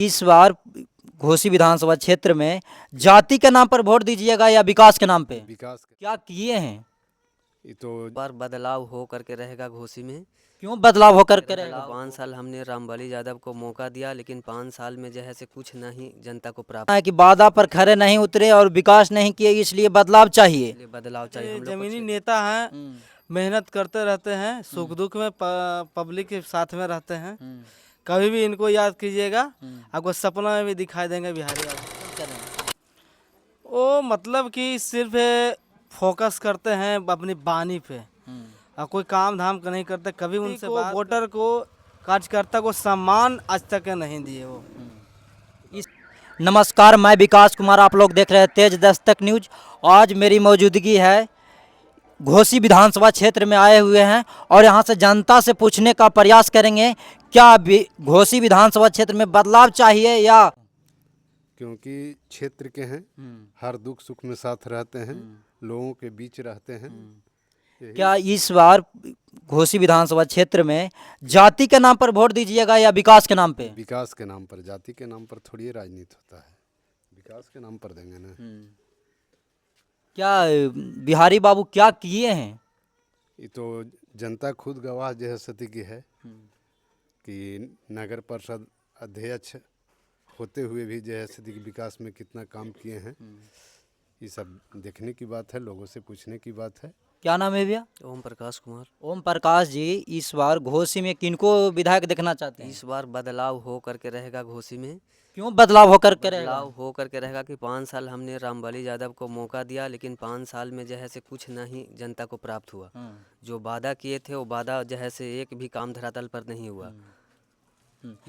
इस बार घोसी विधानसभा क्षेत्र में जाति के नाम पर वोट दीजिएगा या विकास के नाम पे? विकास क्या किए हैं? ये तो बार बदलाव हो करके रहेगा घोसी में। क्यों बदलाव होकर के रहेगा? 5 साल हमने रामबली यादव को मौका दिया, लेकिन 5 साल में जो है से कुछ नहीं जनता को प्राप्त। है कि वादा पर खरे नहीं उतरे और विकास नहीं किए, इसलिए बदलाव चाहिए। इसलिए बदलाव चाहिए हम लोग को। जमीनी नेता हैं, मेहनत करते रहते हैं, सुख दुख में पब्लिक के साथ में रहते हैं। कभी भी इनको याद कीजिएगा, आपको सपना में भी दिखाई देंगे बिहारी वाले। वो मतलब कि सिर्फ फोकस करते हैं अपनी बानी पे और कोई काम धाम नहीं करते। कभी उनसे वोटर को, कार्यकर्ता को सम्मान आज तक नहीं दिए वो। नमस्कार, मैं विकास कुमार, आप लोग देख रहे हैं तेज दस्तक न्यूज। आज मेरी मौजूदगी है घोसी विधानसभा क्षेत्र में आए हुए हैं और यहाँ से जनता से पूछने का प्रयास करेंगे क्या घोसी विधानसभा क्षेत्र में बदलाव चाहिए या। क्योंकि क्षेत्र के हैं, हर दुख सुख में साथ रहते हैं, लोगों के बीच रहते हैं। क्या इस बार घोसी विधानसभा क्षेत्र में जाति के नाम पर वोट दीजिएगा या विकास के नाम पे? विकास के नाम पर, जाति के नाम पर थोड़ी राजनीति होता है। विकास के नाम पर देंगे ना। क्या बिहारी बाबू क्या किए हैं? ये तो जनता खुद गवाह जो है सती की है कि नगर परिषद अध्यक्ष होते हुए भी जो है सती की विकास में कितना काम किए हैं। ये सब देखने की बात है, लोगों से पूछने की बात है। क्या नाम है भैया? ओम प्रकाश कुमार। ओम प्रकाश जी, इस बार घोसी में किनको विधायक देखना चाहते हैं? इस बार बदलाव हो करके रहेगा घोसी में। क्यों बदलाव होकर के रहेगा? बदलाव हो करके रहेगा कि 5 साल हमने रामबली यादव को मौका दिया, लेकिन 5 साल में जो है से कुछ नहीं जनता को प्राप्त हुआ। जो वादा किए थे वो वादा जो है से एक भी काम धरातल पर नहीं हुआ।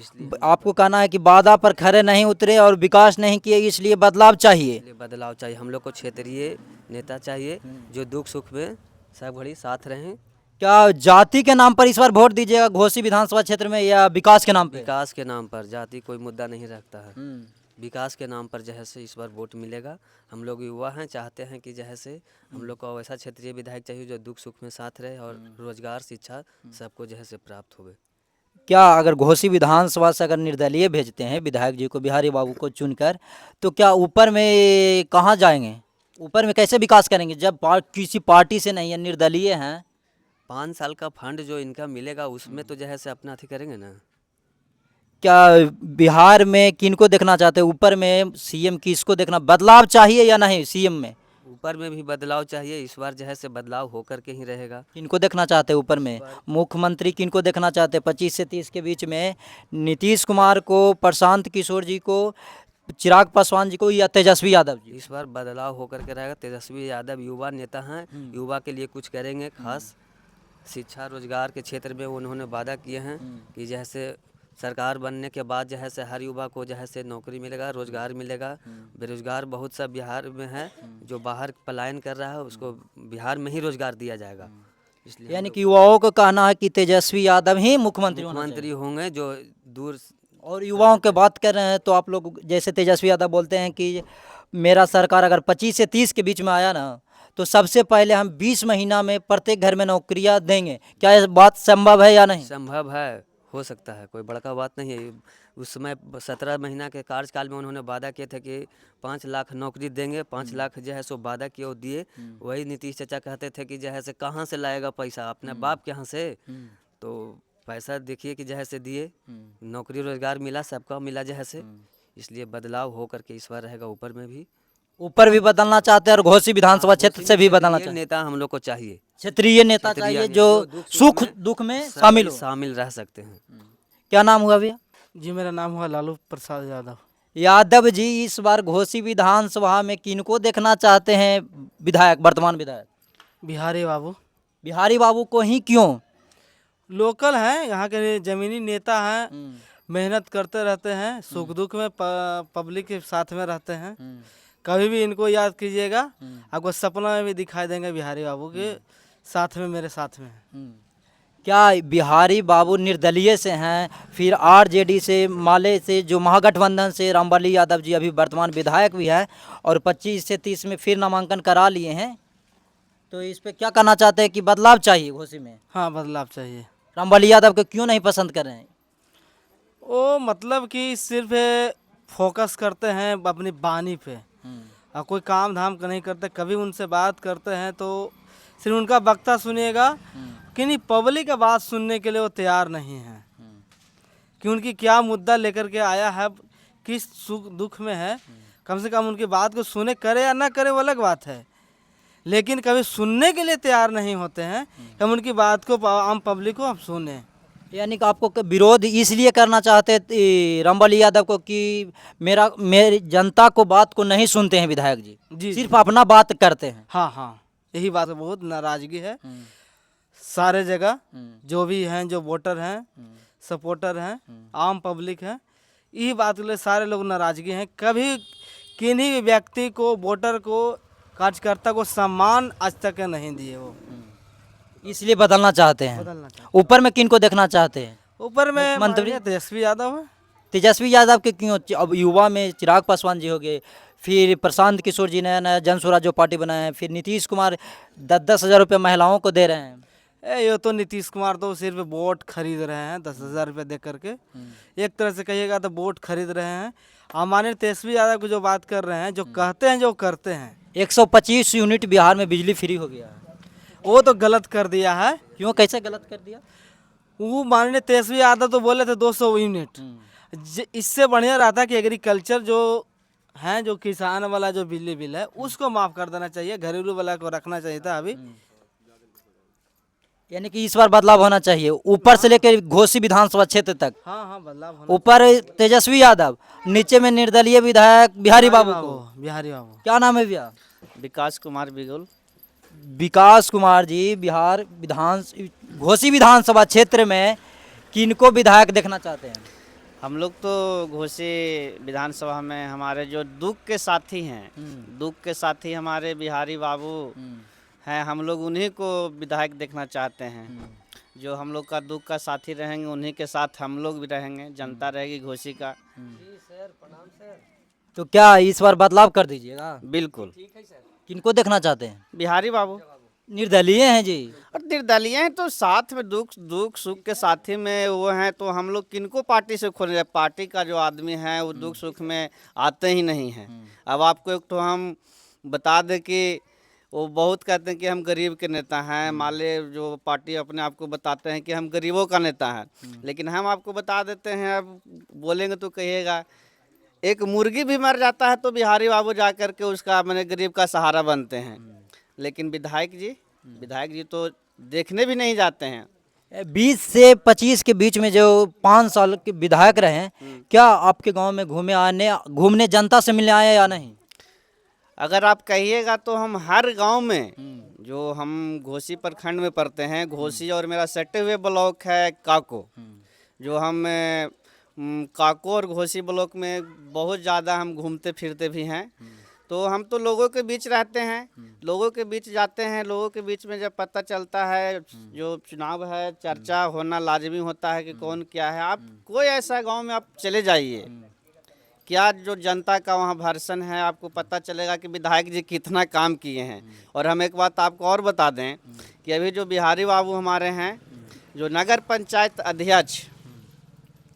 इसलिए आपको कहना है कि वादा पर खरे नहीं उतरे और विकास नहीं किए, इसलिए बदलाव चाहिए। बदलाव चाहिए हम लोग को। क्षेत्रीय नेता चाहिए जो दुख सुख में सब घड़ी साथ रहें। क्या जाति के नाम पर इस बार वोट दीजिएगा घोसी विधानसभा क्षेत्र में या विकास के नाम पे? विकास के नाम पर, जाति कोई मुद्दा नहीं रखता है। विकास के नाम पर जो है से इस बार वोट मिलेगा। हम लोग युवा हैं, चाहते हैं कि जो है से हम लोग को वैसा क्षेत्रीय विधायक चाहिए जो दुख सुख में साथ रहे और रोजगार शिक्षा सबको जो है से प्राप्त होवे। क्या अगर घोसी विधानसभा से अगर निर्दलीय भेजते हैं विधायक जी को, बिहारी बाबू को चुनकर, तो क्या ऊपर में कहाँ जाएंगे? ऊपर में कैसे विकास करेंगे जब किसी पार्टी से नहीं है, निर्दलीय हैं? 5 साल का फंड जो इनका मिलेगा उसमें तो जो है से अपना अथी करेंगे ना। क्या बिहार में किनको देखना चाहते हैं? ऊपर में सीएम किसको देखना, बदलाव चाहिए या नहीं सीएम में? ऊपर में भी बदलाव चाहिए। इस बार जो है से बदलाव होकर के ही रहेगा। किनको देखना चाहते हैं ऊपर में? मुख्यमंत्री किनको देखना चाहते हैं 25 से 30 के बीच में? नीतीश कुमार को, प्रशांत किशोर जी को, चिराग पासवान जी को या तेजस्वी यादव जी? इस बार बदलाव होकर के रहेगा। तेजस्वी यादव युवा नेता हैं, युवा के लिए कुछ करेंगे खास। शिक्षा रोजगार के क्षेत्र में उन्होंने वादा किए हैं कि जैसे सरकार बनने के बाद जो है से हर युवा को जो है से नौकरी मिलेगा, रोजगार मिलेगा। बेरोजगार बहुत सा बिहार में है जो बाहर पलायन कर रहा है, उसको बिहार में ही रोजगार दिया जाएगा। इसलिए यानी कि युवाओं को कहना है कि तेजस्वी यादव ही मुख्यमंत्री होंगे जो दूर। और युवाओं के बात कर रहे हैं तो आप लोग जैसे तेजस्वी यादव बोलते हैं कि मेरा सरकार अगर 25 से 30 के बीच में आया ना तो सबसे पहले हम 20 महीना में प्रत्येक घर में नौकरियां देंगे। क्या ये बात संभव है या नहीं? संभव है, हो सकता है, कोई बड़का बात नहीं है। उस समय 17 महीना के कार्यकाल में उन्होंने वादा किए थे कि 5 लाख नौकरी देंगे। 5 लाख जो है सो वादा किए और दिए। वही नीतीश चाचा कहते थे कि जो है से कहाँ से लाएगा पैसा, अपने बाप के यहाँ से। तो पैसा देखिए कि जो है से दिए, नौकरी रोजगार मिला, सबका मिला जो है से। इसलिए बदलाव हो करके इस बार रहेगा। ऊपर में भी, ऊपर भी बदलना चाहते हैं और घोसी विधानसभा क्षेत्र से भी बदलना चाहते हैं। नेता हम लोग को चाहिए, क्षेत्रीय नेता चाहिए जो सुख दुख में शामिल रह सकते हैं। क्या नाम हुआ भैया? जी मेरा नाम हुआ लालू प्रसाद यादव। यादव जी, इस बार घोसी विधानसभा में किनको देखना चाहते हैं विधायक, वर्तमान विधायक? बिहारी बाबू। बिहारी बाबू को ही क्यों? लोकल हैं, यहाँ के जमीनी नेता हैं, मेहनत करते रहते हैं, सुख दुख में पब्लिक के साथ में रहते हैं। कभी भी इनको याद कीजिएगा, आपको सपना में भी दिखाई देंगे बिहारी बाबू के साथ में, मेरे साथ में। क्या बिहारी बाबू निर्दलीय से हैं, फिर आरजेडी से, माले से, जो महागठबंधन से रामबली यादव जी अभी वर्तमान विधायक भी है और 25 से 30 में फिर नामांकन करा लिए हैं, तो इस पे क्या कहना चाहते हैं कि बदलाव चाहिए घोसी में? हाँ, बदलाव चाहिए। रामबली यादव को क्यों नहीं पसंद कर रहे हैं? वो मतलब कि सिर्फ फोकस करते हैं अपनी बानी पे और कोई काम धाम का नहीं करते। कभी उनसे बात करते हैं तो सिर्फ उनका वक्ता सुनिएगा कि नहीं, पब्लिक का बात सुनने के लिए वो तैयार नहीं है कि उनकी क्या मुद्दा लेकर के आया है, किस सुख दुख में है। कम से कम उनकी बात को सुने, करे या ना करे वो अलग बात है, लेकिन कभी सुनने के लिए तैयार नहीं होते हैं कि हम उनकी बात को आम पब्लिक को हम सुने। यानी कि आपको विरोध इसलिए करना चाहते रामबली यादव को कि मेरी जनता को बात को नहीं सुनते हैं विधायक जी, जी सिर्फ अपना बात करते हैं। हाँ हाँ, यही बात है, बहुत नाराजगी है सारे जगह। जो भी हैं, जो वोटर हैं, सपोर्टर हैं, आम पब्लिक हैं, यही बात के लिए सारे लोग नाराजगी हैं। कभी किन्हीं भी व्यक्ति को, वोटर को, कार्यकर्ता को सम्मान आज तक नहीं दिए वो। इसलिए बदलना चाहते हैं। बदलना चाहिए। ऊपर में किन को देखना चाहते हैं? ऊपर में मंत्री माननीय तेजस्वी यादव है। तेजस्वी यादव के क्यों? अब युवा में चिराग पासवान जी हो गए, फिर प्रशांत किशोर जी नया नया जन स्वराज जो पार्टी बनाए हैं, फिर नीतीश कुमार 10-10 हज़ार रुपये महिलाओं को दे रहे हैं। ये तो नीतीश कुमार तो सिर्फ वोट खरीद रहे हैं 10,000 रुपये दे करके। एक तरह से कहिएगा तो वोट खरीद रहे हैं। हमारे तेजस्वी यादव की जो बात कर रहे हैं, जो कहते हैं, जो करते हैं। 125 यूनिट बिहार में बिजली फ्री हो गया है। वो तो गलत कर दिया है। क्यों, कैसे गलत कर दिया? वो माननीय तेजस्वी यादव तो बोले थे 200 यूनिट। इससे बढ़िया रहता कि एग्रीकल्चर जो है, जो किसान वाला जो बिजली बिल है, उसको माफ़ कर देना चाहिए, घरेलू वाला को रखना चाहिए था अभी। यानी कि इस बार बदलाव होना चाहिए, ऊपर से लेकर घोसी विधानसभा क्षेत्र तक। हाँ हाँ, बदलाव होना। ऊपर तेजस्वी यादव, नीचे में निर्दलीय विधायक बिहारी बाबू को। बिहारी बाबू। क्या नाम है भैया? विकास कुमार बिगुल। विकास कुमार जी, घोसी विधानसभा क्षेत्र में किनको विधायक देखना चाहते हैं? हम लोग तो घोसी विधानसभा में हमारे जो दुख के साथी हैं, दुख के साथी हमारे बिहारी बाबू हैं, हम लोग उन्हीं को विधायक देखना चाहते हैं। जो हम लोग का दुख का साथी रहेंगे, उन्हीं के साथ हम लोग भी रहेंगे, जनता रहेगी घोसी का। तो क्या इस बार बदलाव कर दीजिएगा? बिल्कुल। किनको देखना चाहते हैं? बिहारी बाबू निर्दलीय हैं जी। और निर्दलीय हैं तो साथ में दुख सुख के साथी में वो हैं, तो हम लोग किनको पार्टी से खोले? पार्टी का जो आदमी है वो दुख सुख में आते ही नहीं हैं। अब आपको एक तो हम बता दें कि वो बहुत कहते हैं कि हम गरीब के नेता हैं, माले जो पार्टी अपने आप को बताते हैं कि हम गरीबों का नेता हैं, लेकिन हम आपको बता देते हैं, अब बोलेंगे तो कहिएगा, एक मुर्गी भी मर जाता है तो बिहारी बाबू जा कर के उसका मैंने गरीब का सहारा बनते हैं। लेकिन विधायक जी तो देखने भी नहीं जाते हैं। 20 से 25 के बीच में जो 5 साल के विधायक रहे हैं, क्या आपके गांव में घूमने जनता से मिलने आए या नहीं? अगर आप कहिएगा तो हम हर गांव में, जो हम घोसी प्रखंड में पड़ते हैं, घोसी और मेरा सटे हुए ब्लॉक है काको, जो हम काको और घोसी ब्लॉक में बहुत ज़्यादा हम घूमते फिरते भी हैं। तो हम तो लोगों के बीच रहते हैं, लोगों के बीच जाते हैं। लोगों के बीच में जब पता चलता है, जो चुनाव है, चर्चा होना लाजमी होता है कि कौन क्या है। आप कोई ऐसा गांव में आप चले जाइए, क्या जो जनता का वहाँ भर्सन है, आपको पता चलेगा कि विधायक जी कितना काम किए हैं। और हम एक बात आपको और बता दें कि अभी जो बिहारी बाबू हमारे हैं, जो नगर पंचायत अध्यक्ष,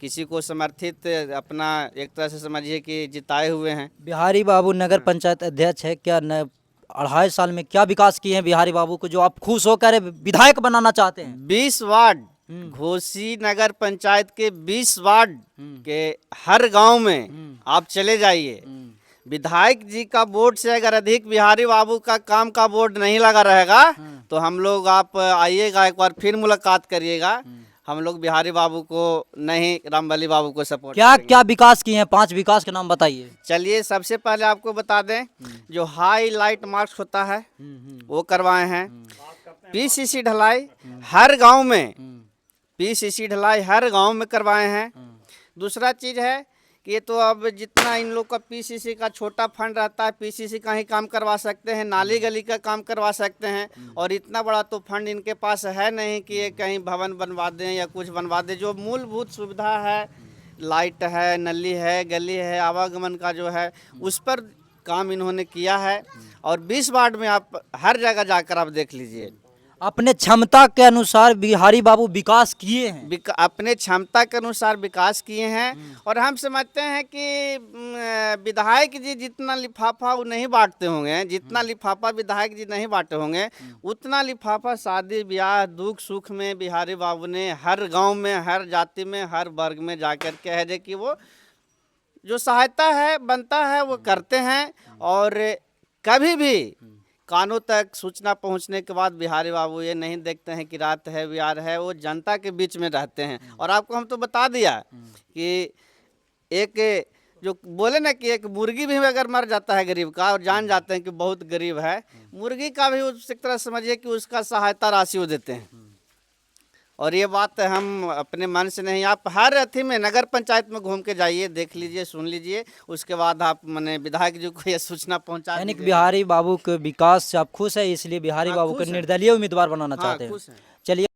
किसी को समर्थित अपना एक तरह से समझिए कि जिताए हुए हैं। बिहारी बाबू नगर पंचायत अध्यक्ष है। क्या 2.5 साल में क्या विकास किए हैं बिहारी बाबू को, जो आप खुश होकर विधायक बनाना चाहते हैं? 20 वार्ड, घोसी नगर पंचायत के 20 वार्ड के हर गांव में आप चले जाइए, विधायक जी का वोट से अगर अधिक बिहारी बाबू का काम का वोट नहीं लगा रहेगा तो हम लोग, आप आइएगा एक बार फिर मुलाकात करिएगा, हम लोग बिहारी बाबू को नहीं, रामबली बाबू को सपोर्ट क्या क्या विकास किए हैं? 5 विकास के नाम बताइए। चलिए, सबसे पहले आपको बता दें, जो हाईलाइट मार्क्स होता है वो करवाए हैं। पीसीसी ढलाई हर गांव में, पीसीसी ढलाई हर गांव में करवाए हैं। दूसरा चीज़ है कि ये तो अब जितना इन लोग का पीसीसी का छोटा फंड रहता है, पीसीसी का ही काम करवा सकते हैं, नाली गली का काम करवा सकते हैं। और इतना बड़ा तो फंड इनके पास है नहीं कि ये कहीं भवन बनवा दें या कुछ बनवा दें। जो मूलभूत सुविधा है, लाइट है, नली है, गली है, आवागमन का जो है, उस पर काम इन्होंने किया है। और 20 वार्ड में आप हर जगह जाकर आप देख लीजिए। अपने क्षमता के अनुसार बिहारी बाबू विकास किए हैं। अपने क्षमता के अनुसार विकास किए हैं। और हम समझते हैं कि विधायक जी जितना लिफाफा वो नहीं बांटते होंगे, जितना लिफाफा विधायक जी नहीं बांटे होंगे, उतना लिफाफा शादी ब्याह दुख सुख में बिहारी बाबू ने हर गांव में, हर जाति में, हर वर्ग में जाकर के है जे कि वो जो सहायता है बनता है वो करते हैं। और कभी भी कानों तक सूचना पहुंचने के बाद बिहारी बाबू ये नहीं देखते हैं कि रात है बिहार है, वो जनता के बीच में रहते हैं। और आपको हम तो बता दिया कि एक जो बोले ना कि एक मुर्गी भी अगर मर जाता है गरीब का और जान जाते हैं कि बहुत गरीब है, मुर्गी का भी उस तरह समझिए कि उसका सहायता राशि वो देते हैं। और ये बात हम अपने मन से नहीं, आप हर अथी में नगर पंचायत में घूम के जाइए, देख लीजिए, सुन लीजिए, उसके बाद आप मैंने विधायक जी को ये सूचना पहुंचा यानी कि दीजिए। बिहारी बाबू के विकास से आप खुश है, इसलिए बिहारी हाँ, बाबू खुश को हैं। निर्दलीय उम्मीदवार बनाना हाँ, चाहते हैं। खुश हैं। चलिए।